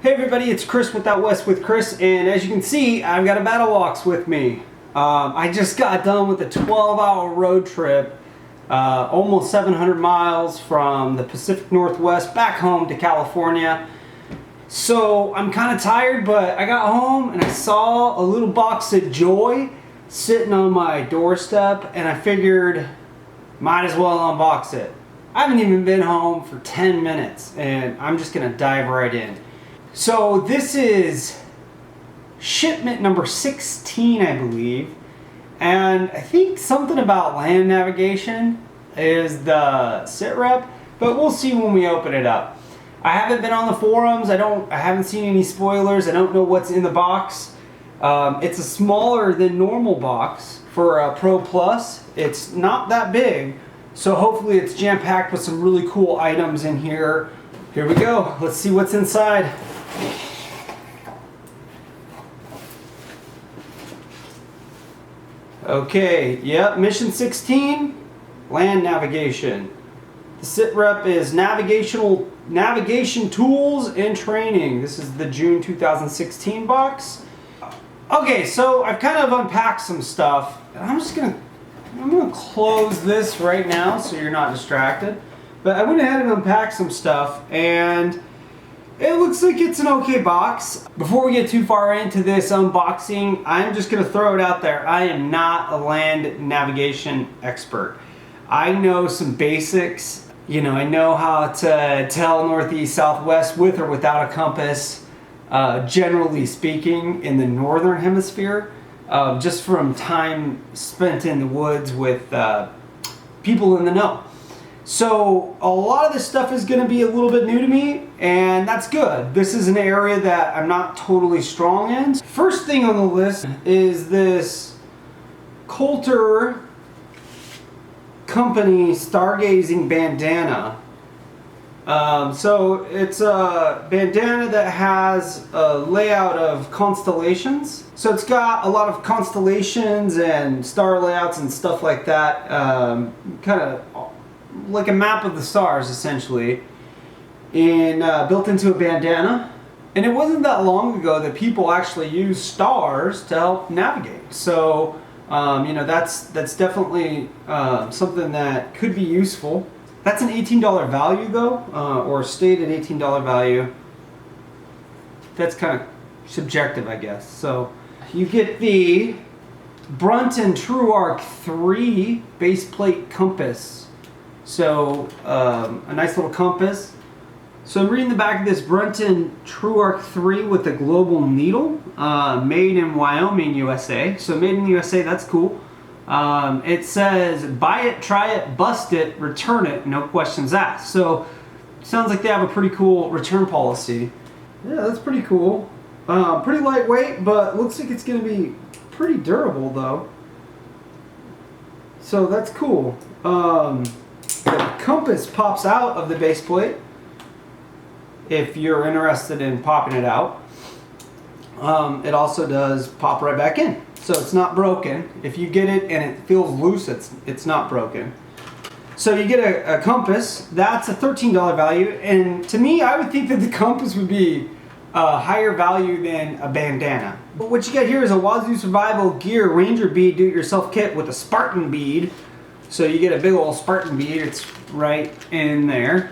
Hey everybody, it's Chris with Out West with Chris, and as you can see, I've got a BattlBox with me. I just got done with a 12-hour road trip, almost 700 miles from the Pacific Northwest back home to California. So I'm kind of tired, but I got home and I saw a little box of joy sitting on my doorstep, and I figured might as well unbox it. I haven't even been home for 10 minutes, and I'm just gonna dive right in. So this is shipment number 16, I believe, and I think something about land navigation is the sit rep, but we'll see when we open it up. I haven't been on the forums. I haven't seen any spoilers. I don't know what's in the box. It's a smaller than normal box for a Pro Plus. It's not that big, so hopefully it's jam-packed with some really cool items in here. Here we go. Let's see what's inside. Okay, yep, mission 16, land navigation. The sit rep is navigation tools and training. This is the June 2016 box. Okay, so I've kind of unpacked some stuff, and I'm gonna close this right now so you're not distracted. But I went ahead and unpacked some stuff, and it looks like it's an okay box. Before we get too far into this unboxing, I'm just gonna throw it out there. I am not a land navigation expert. I know some basics. You know, I know how to tell northeast, southwest with or without a compass, generally speaking, in the northern hemisphere, just from time spent in the woods with people in the know. So a lot of this stuff is going to be a little bit new to me, and that's good. This is an area that I'm not totally strong in. First thing on the list is this Coulter Company Stargazing Bandana. So it's a bandana that has a layout of constellations. So it's got a lot of constellations and star layouts and stuff like that, kind of like a map of the stars essentially, and built into a bandana. And it wasn't that long ago that people actually used stars to help navigate. So you know, that's definitely something that could be useful. That's an $18 value though, or stated $18 value. That's kind of subjective, I guess. So you get the Brunton TrueArc 3 base plate compass. So a nice little compass. So I'm reading the back of this Brunton TrueArc 3 with the global needle, made in Wyoming, USA. So made in the USA, that's cool. It says, buy it, try it, bust it, return it, no questions asked. So sounds like they have a pretty cool return policy. Yeah, that's pretty cool. Pretty lightweight, but looks like it's going to be pretty durable though. So that's cool. The compass pops out of the base plate if you're interested in popping it out. It also does pop right back in, so it's not broken. If you get it and it feels loose, it's not broken. So you get a compass. That's a $13 value, and to me, I would think that the compass would be a higher value than a bandana. But what you get here is a Wazoo Survival Gear Ranger Bead Do-It-Yourself Kit with a Spartan Bead. So you get a big old Spartan bead. It's right in there.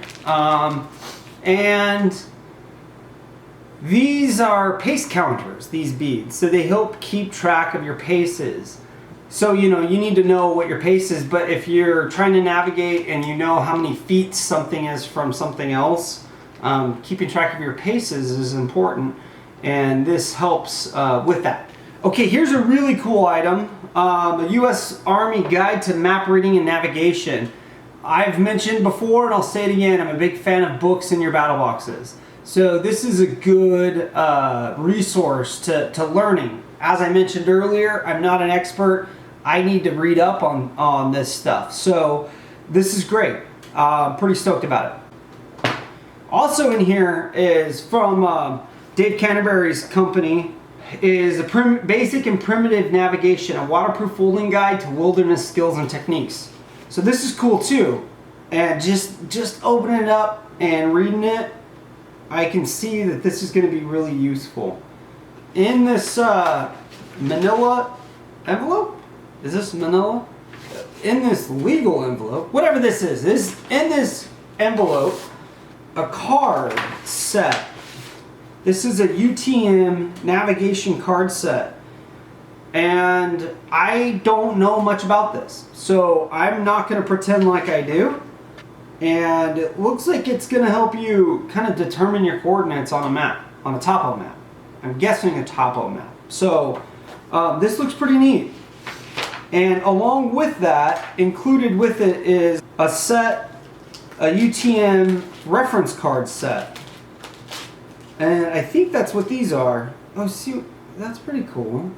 And these are pace counters, these beads. So they help keep track of your paces. So, you know, you need to know what your pace is, but if you're trying to navigate and you know how many feet something is from something else, keeping track of your paces is important, and this helps with that. Okay, here's a really cool item, a U.S. Army Guide to Map Reading and Navigation. I've mentioned before, and I'll say it again, I'm a big fan of books in your battle boxes. So this is a good resource to learning. As I mentioned earlier, I'm not an expert. I need to read up on this stuff. So this is great. Pretty stoked about it. Also in here is from Dave Canterbury's company, is a basic and primitive navigation, a waterproof folding guide to wilderness skills and techniques. So this is cool too, and just opening it up and reading it, I can see that this is going to be really useful. In this manila envelope? Is this manila? In this legal envelope, whatever this is in this envelope, a card set. This is a UTM navigation card set. And I don't know much about this, so I'm not going to pretend like I do. And it looks like it's going to help you kind of determine your coordinates on a map, on a topo map. I'm guessing a topo map. So this looks pretty neat. And along with that, included with it is a set, a UTM reference card set. And I think that's what these are. Oh, see, that's pretty cool.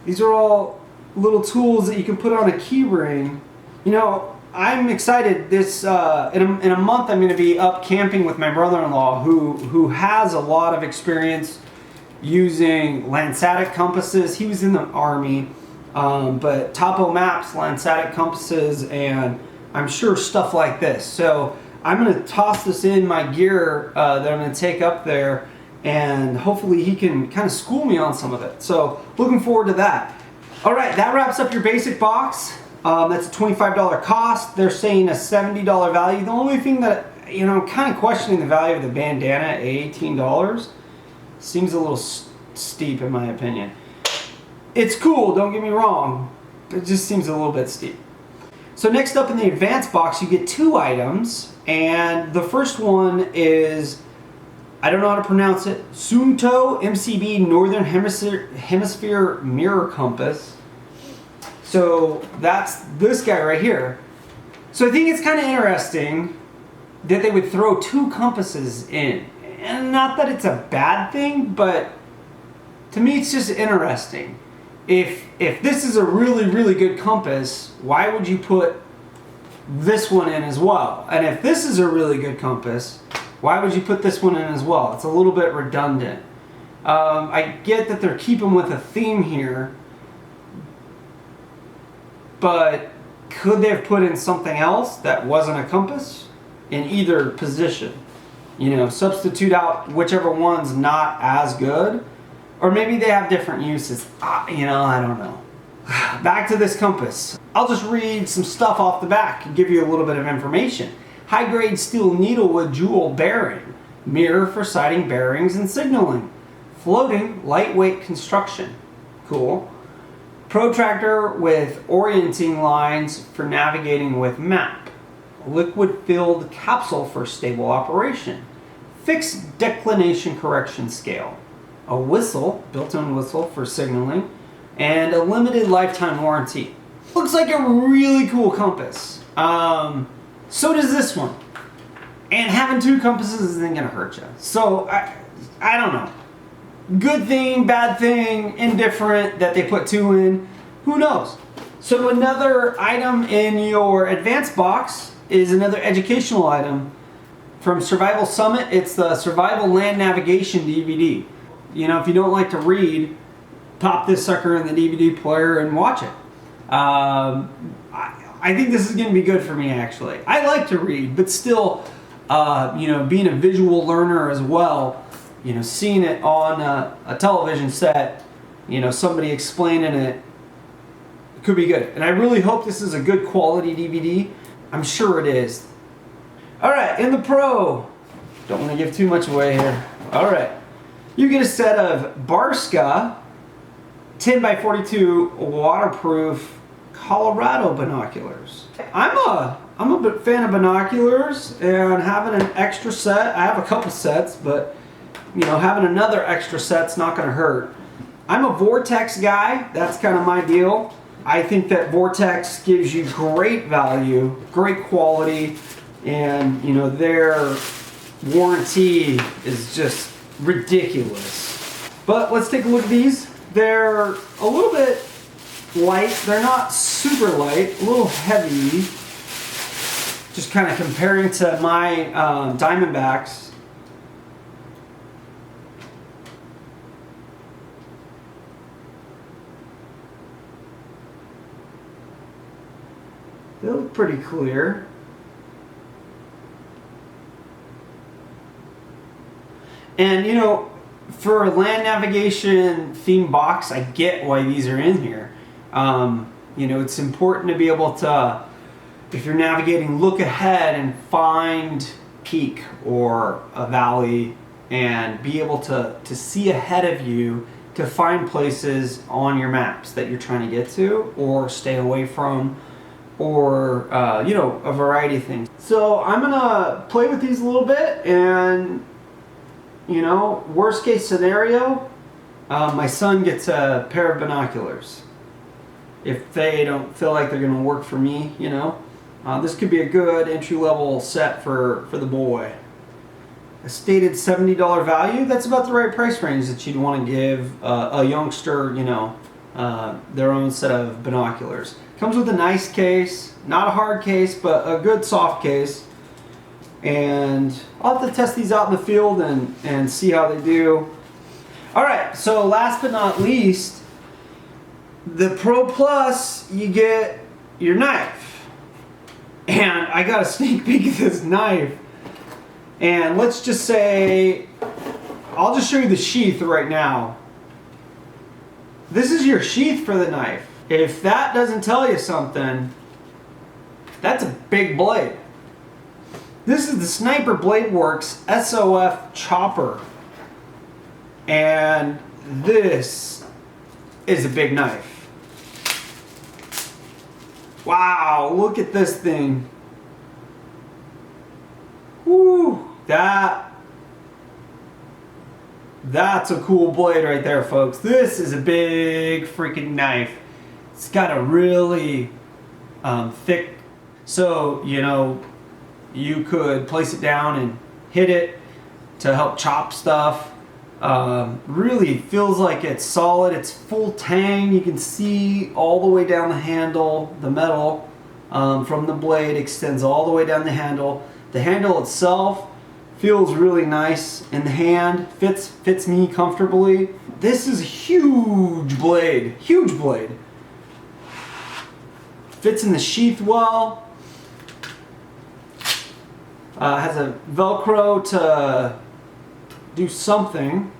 These are all little tools that you can put on a key ring. You know, I'm excited. This in a month I'm going to be up camping with my brother-in-law who has a lot of experience using Landsat compasses. He was in the Army, but topo maps, Landsat compasses, and I'm sure stuff like this. So I'm going to toss this in my gear that I'm going to take up there, and hopefully he can kind of school me on some of it. So looking forward to that. All right, that wraps up your basic box. That's a $25 cost. They're saying a $70 value. The only thing that, you know, I'm kind of questioning the value of the bandana at $18. Seems a little steep in my opinion. It's cool, don't get me wrong, but it just seems a little bit steep. So next up in the advanced box, you get 2 items, and the first one is, I don't know how to pronounce it, Suunto MCB Northern Hemisphere Mirror Compass. So that's this guy right here. So I think it's kind of interesting that they would throw 2 compasses in. And not that it's a bad thing, but to me it's just interesting. If this is a really, really good compass, why would you put this one in as well? And if this is a really good compass, why would you put this one in as well? It's a little bit redundant. I get that they're keeping with a theme here, but could they have put in something else that wasn't a compass in either position? You know, substitute out whichever one's not as good, or maybe they have different uses. You know, I don't know. Back to this compass. I'll just read some stuff off the back and give you a little bit of information. High-grade steel needle with jewel bearing. Mirror for sighting bearings and signaling. Floating, lightweight construction. Cool. Protractor with orienting lines for navigating with map. Liquid-filled capsule for stable operation. Fixed declination correction scale. A whistle, built-in whistle for signaling, and a limited lifetime warranty. Looks like a really cool compass. So does this one. And having 2 compasses isn't gonna hurt you. So I don't know. Good thing, bad thing, indifferent that they put 2 in. Who knows? So another item in your advanced box is another educational item from Survival Summit. It's the Survival Land Navigation DVD. You know, if you don't like to read, pop this sucker in the DVD player and watch it. I think this is going to be good for me, actually. I like to read, but still, you know, being a visual learner as well, you know, seeing it on a television set, you know, somebody explaining it, could be good. And I really hope this is a good quality DVD. I'm sure it is. All right, in the Pro, don't want to give too much away here. All right, you get a set of Barska 10x42 waterproof Colorado binoculars. I'm a big fan of binoculars, and having an extra set, I have a couple sets, but you know, having another extra set's not going to hurt. I'm a Vortex guy. That's kind of my deal. I think that Vortex gives you great value, great quality, and you know, their warranty is just ridiculous. But let's take a look at these. They're a little bit light. They're not super light, a little heavy. Just kind of comparing to my Diamondbacks. They look pretty clear. And you know, for a land navigation theme box, I get why these are in here. You know, it's important to be able to, if you're navigating, look ahead and find peak or a valley and be able to see ahead of you to find places on your maps that you're trying to get to or stay away from, or you know, a variety of things. So I'm gonna play with these a little bit, and you know, worst case scenario, my son gets a pair of binoculars. If they don't feel like they're gonna work for me, you know, this could be a good entry-level set for the boy. A stated $70 value, that's about the right price range that you'd want to give a youngster, you know, their own set of binoculars. Comes with a nice case, not a hard case, but a good soft case. And I'll have to test these out in the field and see how they do. Alright, so last but not least, the Pro Plus, you get your knife. And I got a sneak peek at this knife. And let's just say, I'll just show you the sheath right now. This is your sheath for the knife. If that doesn't tell you something, that's a big blade. This is the Sniper Blade Works SOF chopper. And this is a big knife. Wow, look at this thing. Woo, that's a cool blade right there, folks. This is a big freaking knife. It's got a really thick, so you know, you could place it down and hit it to help chop stuff. Really feels like it's solid. It's full tang. You can see all the way down the handle. The metal from the blade extends all the way down the handle. The handle itself feels really nice in the hand, fits me comfortably. This is a huge blade, huge blade. Fits in the sheath well. Has a Velcro to do something.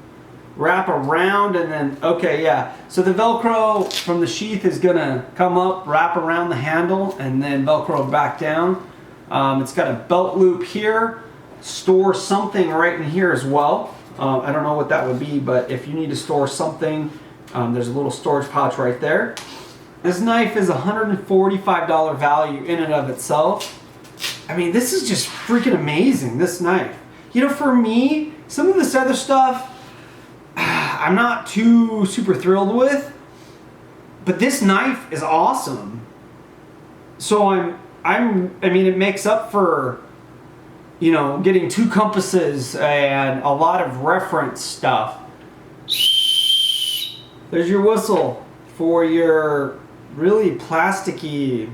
Wrap around and then, okay, yeah. So the Velcro from the sheath is gonna come up, wrap around the handle, and then Velcro back down. It's got a belt loop here. Store something right in here as well. I don't know what that would be, but if you need to store something, there's a little storage pouch right there. This knife is a $145 value in and of itself. I mean, this is just freaking amazing, this knife. You know, for me, some of this other stuff, I'm not too super thrilled with, but this knife is awesome. So I mean, it makes up for, you know, getting 2 compasses and a lot of reference stuff. There's your whistle for your really plasticky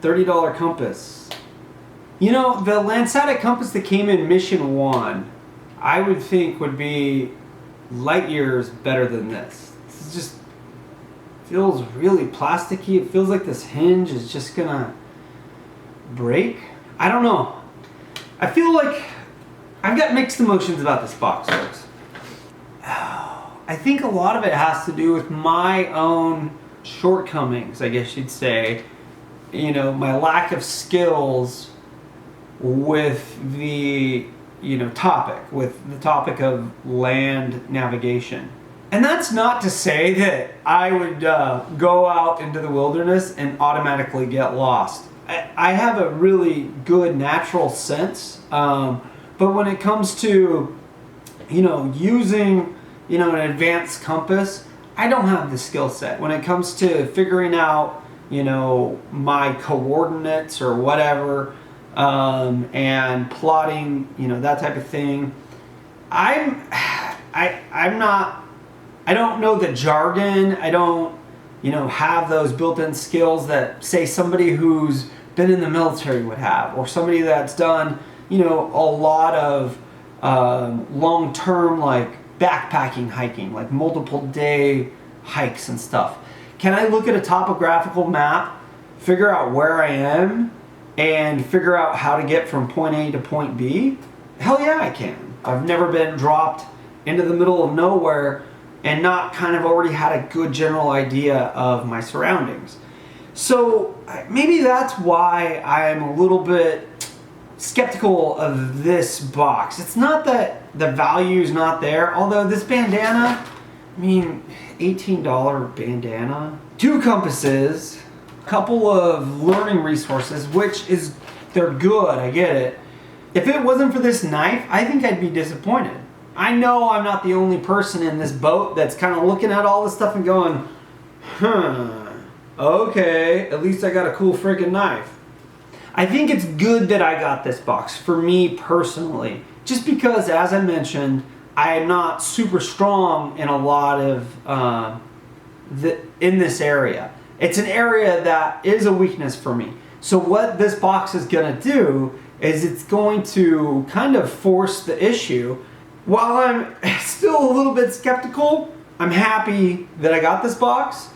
$30 compass. You know, the Landsat compass that came in Mission 1, I would think would be light years better than this. This is just feels really plasticky. It feels like this hinge is just gonna break. I don't know. I feel like I've got mixed emotions about this box, folks. I think a lot of it has to do with my own shortcomings, I guess you'd say. You know, my lack of skills with the, you know, with the topic of land navigation. And that's not to say that I would go out into the wilderness and automatically get lost. I have a really good natural sense, but when it comes to, you know, using, you know, an advanced compass, I don't have the skill set. When it comes to figuring out, you know, my coordinates or whatever, and plotting, you know, that type of thing, I'm not. I don't know the jargon. I don't, you know, have those built-in skills that, say, somebody who's been in the military would have, or somebody that's done, you know, a lot of long-term, like, backpacking hiking, like multiple day hikes and stuff. Can I look at a topographical map, figure out where I am, and figure out how to get from point A to point B? Hell yeah, I can. I've never been dropped into the middle of nowhere and not kind of already had a good general idea of my surroundings. So maybe that's why I'm a little bit skeptical of this box. It's not that the value is not there, although this bandana, I mean, $18 bandana, 2 compasses, a couple of learning resources, which is, they're good, I get it. If it wasn't for this knife, I think I'd be disappointed. I know I'm not the only person in this boat that's kind of looking at all this stuff and going, okay, at least I got a cool freaking knife. I think it's good that I got this box, for me personally, just because, as I mentioned, I am not super strong in a lot of, in this area. It's an area that is a weakness for me. So what this box is gonna do is it's going to kind of force the issue. While I'm still a little bit skeptical, I'm happy that I got this box.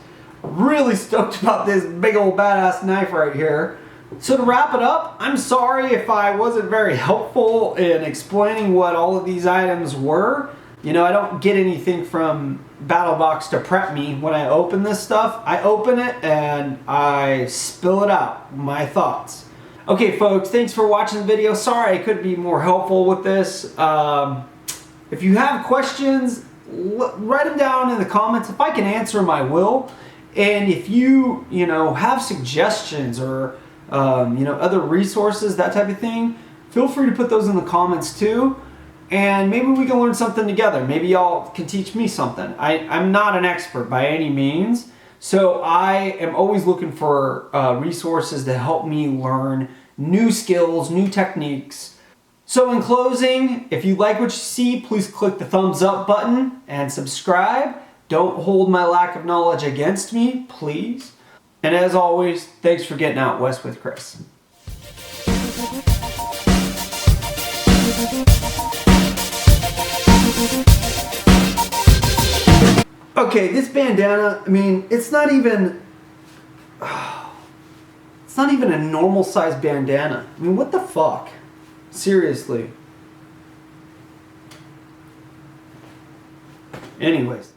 Really stoked about this big old badass knife right here. So to wrap it up, I'm sorry if I wasn't very helpful in explaining what all of these items were. You know, I don't get anything from BattlBox to prep me when I open this stuff. I open it and I spill it out, my thoughts. Okay folks, thanks for watching the video. Sorry I couldn't be more helpful with this. If you have questions, write them down in the comments. If I can answer them, I will. And if you have suggestions or other resources, that type of thing, feel free to put those in the comments too. And maybe we can learn something together. Maybe y'all can teach me something. I'm not an expert by any means, so I am always looking for resources to help me learn new skills, new techniques. So in closing, if you like what you see, please click the thumbs up button and subscribe. Don't hold my lack of knowledge against me, please. And as always, thanks for getting out west with Chris. Okay, this bandana, I mean, it's not even a normal size bandana. I mean, what the fuck? Seriously. Anyways.